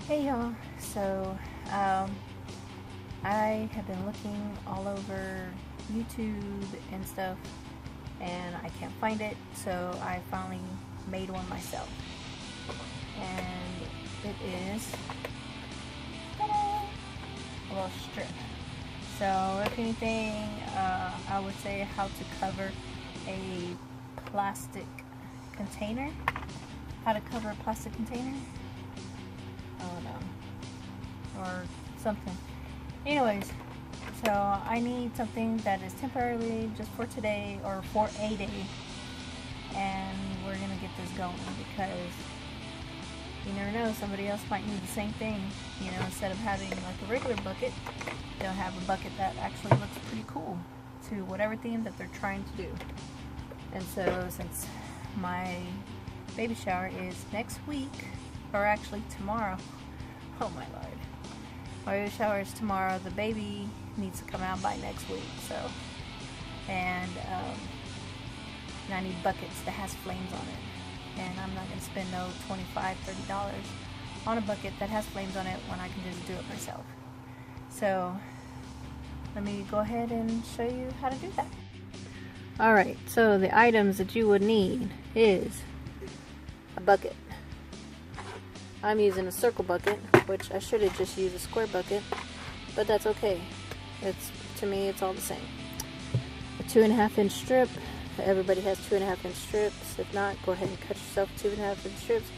Hey y'all, so I have been looking all over YouTube and stuff and I can't find it, so I finally made one myself. And it is a little strip. So if anything, I would say how to cover a plastic container. How to cover a plastic container? I don't know, or something. Anyways, so I need something that is temporarily just for today or for a day, and we're gonna get this going because you never know, somebody else might need the same thing. You know, instead of having like a regular bucket, they'll have a bucket that actually looks pretty cool to whatever theme that they're trying to do. And so since my baby shower is next week, or actually tomorrow. Oh my lord. My baby shower is tomorrow. The baby needs to come out by next week. So, and I need buckets that has flames on it. And I'm not going to spend no $25, $30 on a bucket that has flames on it when I can just do it myself. So, let me go ahead and show you how to do that. Alright, so the items that you would need is a bucket. I'm using a circle bucket, which I should have just used a square bucket, but that's okay. To me, it's all the same. A 2.5 inch strip. Everybody has 2.5 inch strips. If not, go ahead and cut yourself 2.5 inch strips,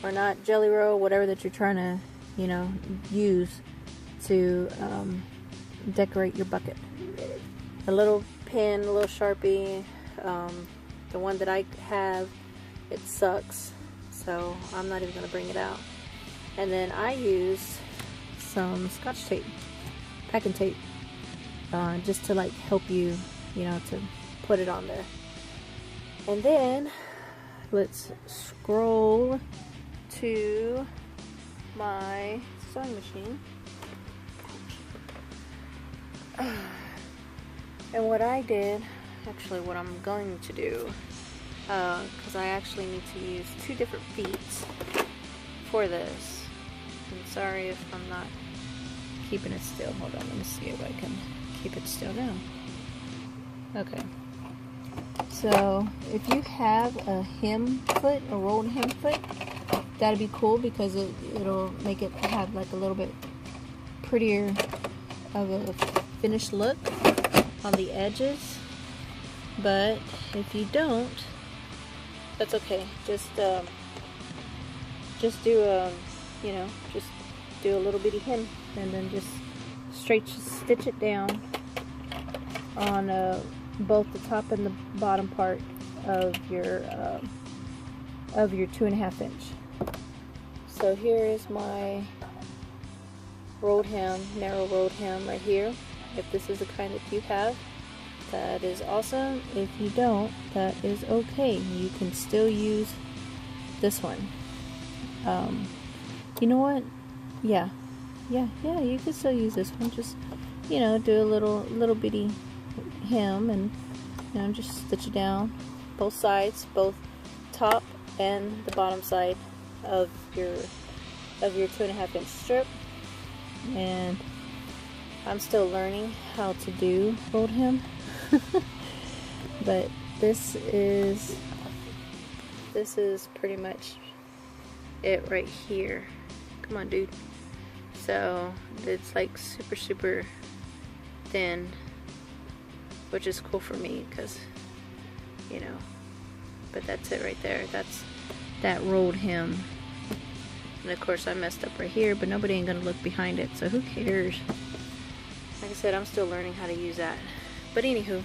or not, jelly roll, whatever that you're trying to, use to decorate your bucket. A little pen, a little Sharpie. The one that I have, it sucks. So I'm not even going to bring it out. And then I used some Scotch tape, packing tape, just to like help you, to put it on there. And then let's scroll to my sewing machine. And what I did, actually what I'm going to do, because I actually need to use 2 different feet for this. I'm sorry if I'm not keeping it still. Hold on, let me see if I can keep it still now. Okay. So if you have a hem foot, a rolled hem foot, that'd be cool because it'll make it have like a little bit prettier of a finished look on the edges. But if you don't, that's okay. Just do just do a little bitty hem, and then just stitch it down on both the top and the bottom part of your 2.5 inch. So here is my rolled hem, narrow rolled hem right here. If this is the kind that you have, that is awesome. If you don't, that is okay. You can still use this one. You know what? Yeah, you can still use this one. Just, do a little bitty hem and, just stitch it down both sides, both top and the bottom side of your 2.5 inch strip. And I'm still learning how to do rolled hem. But this is pretty much it right here. Come on, dude. So it's like super thin, which is cool for me because but that's it right there. That's that rolled hem. And of course I messed up right here, but nobody ain't gonna look behind it, so who cares? Like I said, I'm still learning how to use that. But anywho,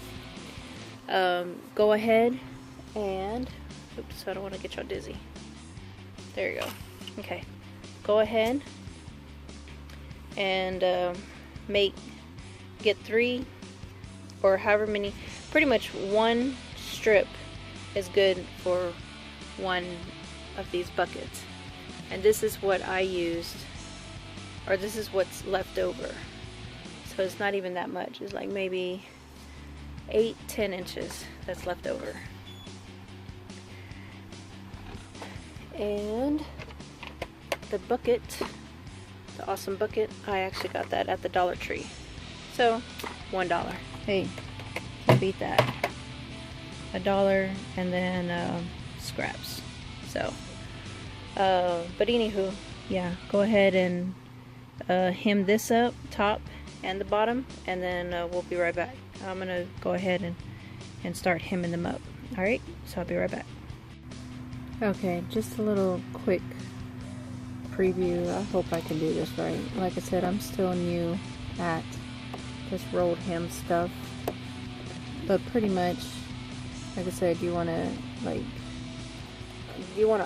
go ahead and, oops, I don't want to get y'all dizzy. There you go. Okay, go ahead and get 3 or however many, pretty much 1 strip is good for 1 of these buckets. And this is what I used, or this is what's left over. So it's not even that much. It's like maybe 8-10 inches that's left over. And the bucket the awesome bucket. I actually got that at the Dollar Tree. So, $1. Hey, can't beat that. $1 and then scraps. So, but anywho, yeah, go ahead and hem this up, top and the bottom, and then we'll be right back. I'm gonna go ahead and start hemming them up. Alright, so I'll be right back. Okay, just a little quick preview. I hope I can do this right. Like I said, I'm still new at this rolled hem stuff, but pretty much, like I said, you want to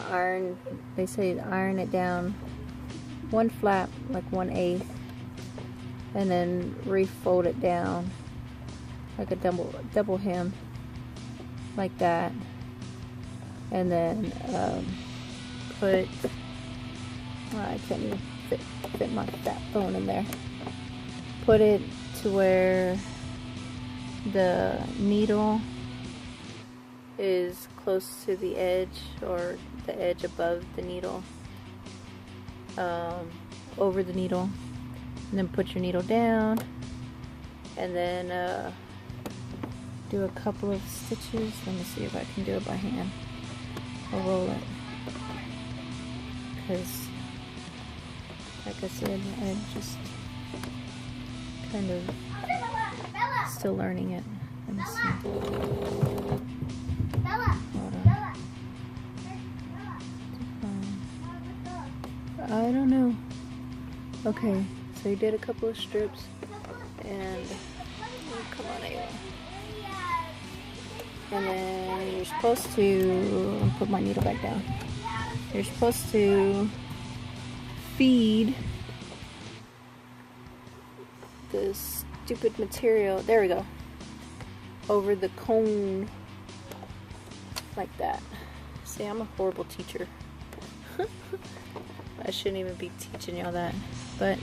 iron, they say iron it down one flap, like 1/8, and then refold it down like a double hem, like that, and then put, I can't even fit my fat phone in there. Put it to where the needle is close to the edge, or the edge above the needle, over the needle, and then put your needle down, and then do a couple of stitches. Let me see if I can do it by hand. I'll roll it, because like I said, I'm just kind of still learning it. Let me see. Hold on. I don't know. Okay, so you did a couple of strips, and come on, Ava. And then you're supposed to put my needle back down. You're supposed to feed this stupid material, there we go, over the cone, like that. See, I'm a horrible teacher. I shouldn't even be teaching y'all that, but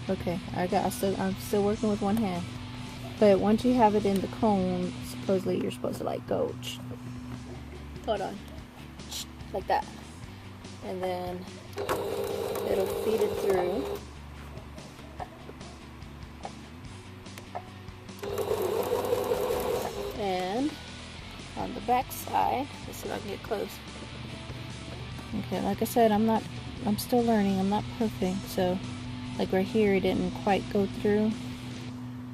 okay, I'm still working with one hand. But once you have it in the cone, supposedly you're supposed to like go, hold on, like that, and then it'll feed it through. And on the back side, let's see if I can get close. Okay, like I said, I'm still learning, I'm not perfect, so like right here it didn't quite go through.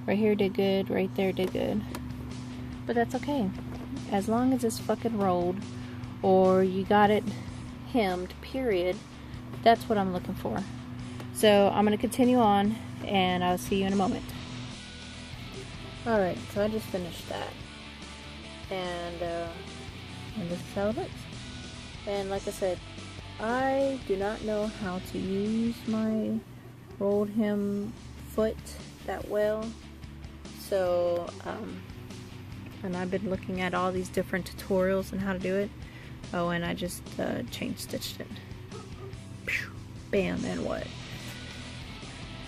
Right here did good, right there did good. But that's okay. As long as it's fucking rolled, or you got it hemmed, period, that's what I'm looking for. So I'm going to continue on, and I'll see you in a moment. Alright, so I just finished that. And this is how it looks. And like I said, I do not know how to use my rolled hem foot that well. So, and I've been looking at all these different tutorials on how to do it. Oh, and I just chain stitched it. Bam, and what?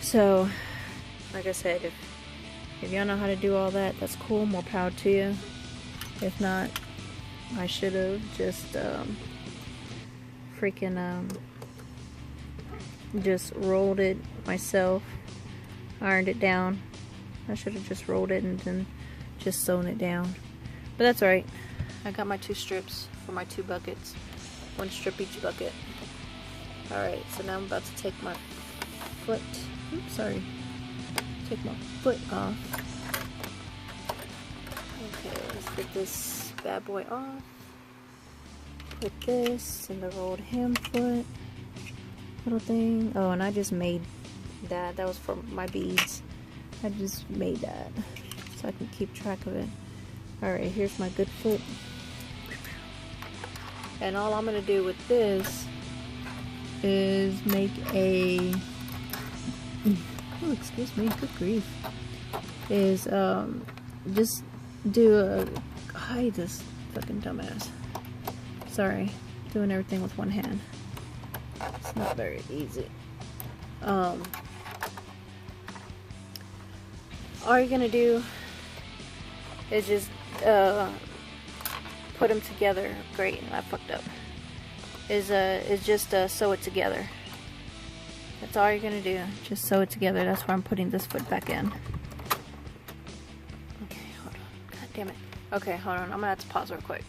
So, like I said, if y'all know how to do all that, that's cool, more power to you. If not, I should have just just rolled it myself, ironed it down. I should have just rolled it and then just sewn it down. But that's alright. I got my 2 strips for my 2 buckets. 1 strip each bucket. Alright, so now I'm about to take my foot. Oops, sorry. Take my foot off. Okay, let's get this bad boy off. Put this in the rolled hem foot. Little thing. Oh, and I just made that. That was for my beads. I just made that so I can keep track of it. Alright, here's my good foot. And all I'm going to do with this is make a... Oh, excuse me, good grief. Is just do a... Hi, this fucking dumbass. Sorry, doing everything with one hand. It's not very easy. All you're gonna do is just put them together. Great, I fucked up. Is just sew it together. That's all you're gonna do. Just sew it together. That's why I'm putting this foot back in. Okay, hold on. God damn it. Okay, hold on. I'm gonna have to pause real quick.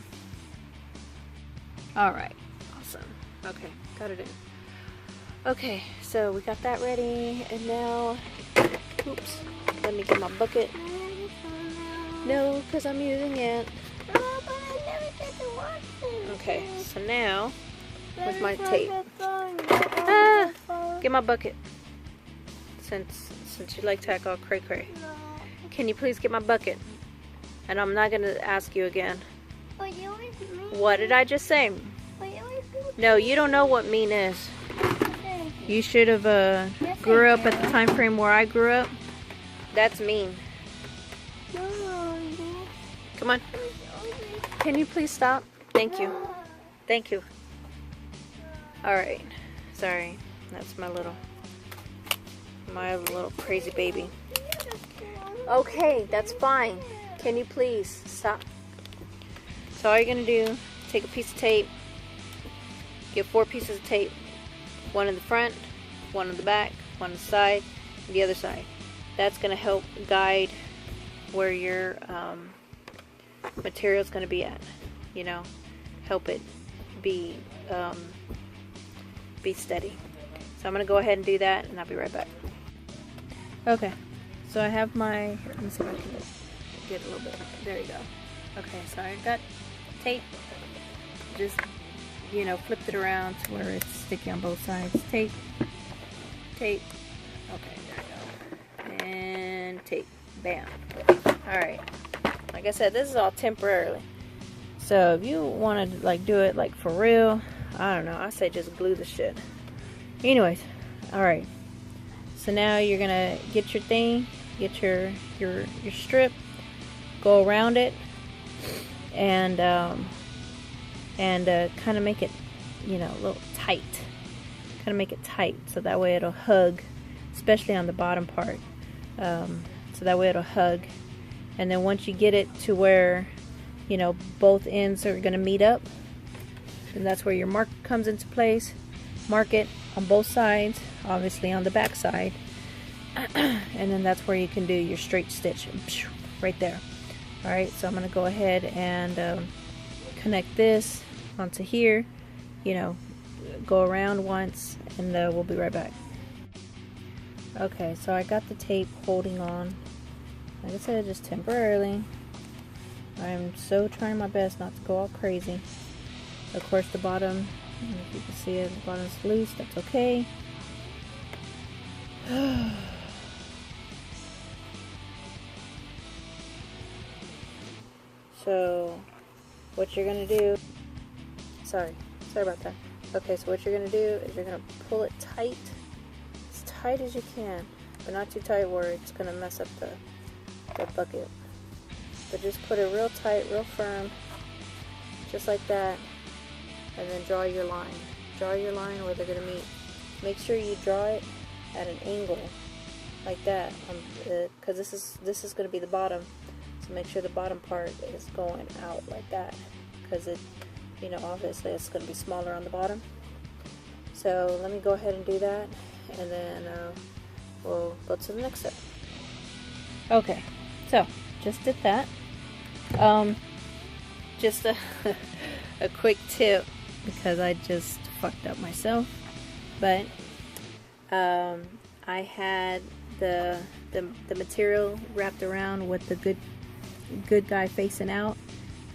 Alright, awesome. Okay, got it in. Okay, so we got that ready, and now, oops, let me get my bucket. No, because I'm using it. Okay, so now, with my tape. Ah, get my bucket. Since you like to act all cray cray. Can you please get my bucket? And I'm not gonna ask you again. What did I just say? No, you don't know what mean is. You should have grew up at the time frame where I grew up. That's mean. Come on. Can you please stop? Thank you. Thank you. Alright. Sorry. That's my little crazy baby. Okay, that's fine. Can you please stop? So all you're going to do, take a piece of tape, get 4 pieces of tape. 1 in the front, 1 in the back, 1 on the side, and the other side. That's going to help guide where your material is going to be at. You know, help it be steady. So I'm going to go ahead and do that, and I'll be right back. Okay, so I have my, let me see if I can get a little bit, there you go. Okay, so I got tape, just, you know, flipped it around to where it's sticky on both sides. Tape, tape, okay, there we go, and tape, bam. Alright, like I said, this is all temporarily. So if you want to like do it like for real, I don't know, I say just glue the shit. Anyways, alright. So now you're gonna get your thing, get your strip, go around it, and kind of make it, you know, a little tight. Kind of make it tight so that way it'll hug, especially on the bottom part. So that way it'll hug. And then once you get it to where, you know, both ends are gonna meet up, then that's where your mark comes into place. Mark it on both sides, obviously on the back side, and then that's where you can do your straight stitch right there. Alright, so I'm going to go ahead and connect this onto here, you know, go around once, and we'll be right back. Okay, so I got the tape holding on, like I said, just temporarily. I'm so trying my best not to go all crazy. Of course the bottom, if you can see it, the bottom's loose, that's okay. So what you're gonna do, sorry about that. Okay, so what you're gonna do is you're gonna pull it tight, as tight as you can, but not too tight where it's gonna mess up the bucket. But just put it real tight, real firm, just like that, and then draw your line. Draw your line where they're gonna meet. Make sure you draw it at an angle, like that, because this is gonna be the bottom. So make sure the bottom part is going out like that, because it, you know, obviously it's going to be smaller on the bottom. So let me go ahead and do that, and then we'll go to the next step. Okay, so just did that. Just a quick tip, because I just fucked up myself, but I had the material wrapped around with the good guy facing out.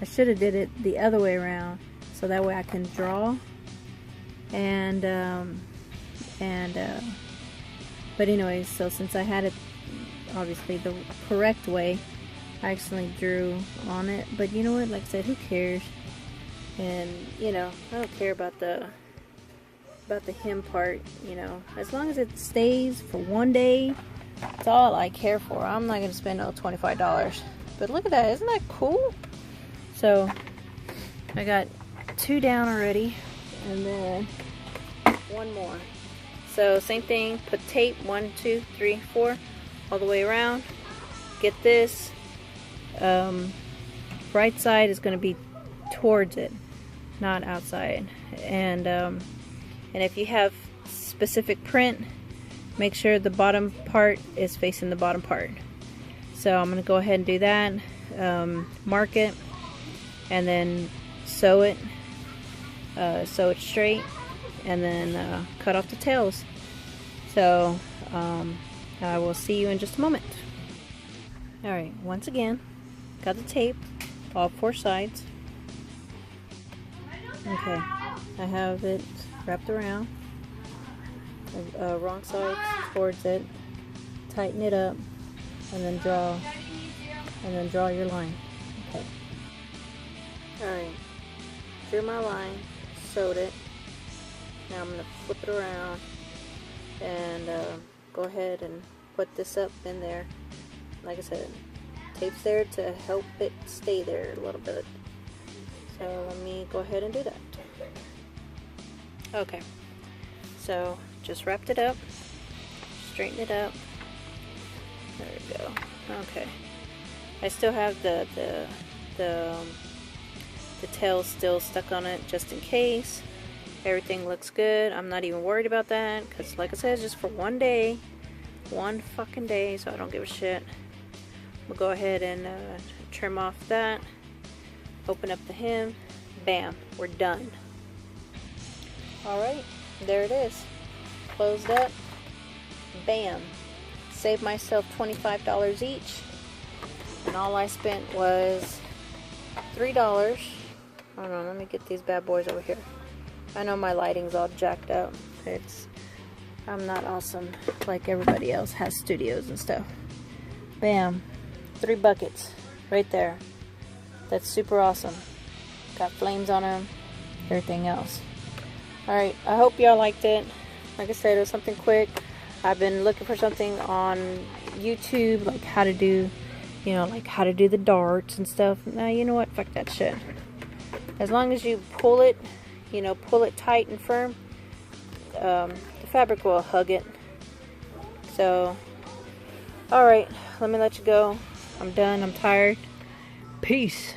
I should have did it the other way around, so that way I can draw, but anyways, so since I had it obviously the correct way, I accidentally drew on it. But you know what, like I said, who cares? And you know, I don't care about the hem part, you know, as long as it stays for one day, that's all I care for. I'm not gonna spend no $25. But look at that, isn't that cool? So I got 2 down already, and then 1 more. So same thing, put tape 1, 2, 3, 4 all the way around. Get this. Right side is going to be towards it, not outside. And if you have specific print, make sure the bottom part is facing the bottom part. So I'm going to go ahead and do that, mark it, and then sew it straight, and then cut off the tails. So I will see you in just a moment. Alright, once again, got the tape, all 4 sides. Okay, I have it wrapped around, wrong side towards it, tighten it up, and then draw your line. Okay. Alright, drew my line, sewed it. Now I'm going to flip it around and go ahead and put this up in there. Like I said, tape's there to help it stay there a little bit. So let me go ahead and do that. Okay, so just wrapped it up, straighten it up. There we go. Okay, I still have the tail still stuck on it just in case. Everything looks good. I'm not even worried about that because, like I said, it's just for one day, one fucking day, so I don't give a shit. We'll go ahead and trim off that, open up the hem, bam, we're done. Alright, there it is, closed up, bam, saved myself $25 each, and all I spent was $3. Hold on, let me get these bad boys over here. I know my lighting's all jacked up. I'm not awesome like everybody else has studios and stuff. Bam, 3 buckets right there. That's super awesome. Got flames on them, everything else. Alright, I hope y'all liked it. Like I said, it was something quick. I've been looking for something on YouTube, like how to do, like how to do the darts and stuff. Now, you know what? Fuck that shit. As long as you pull it, pull it tight and firm, the fabric will hug it. So, alright, let me let you go. I'm done. I'm tired. Peace.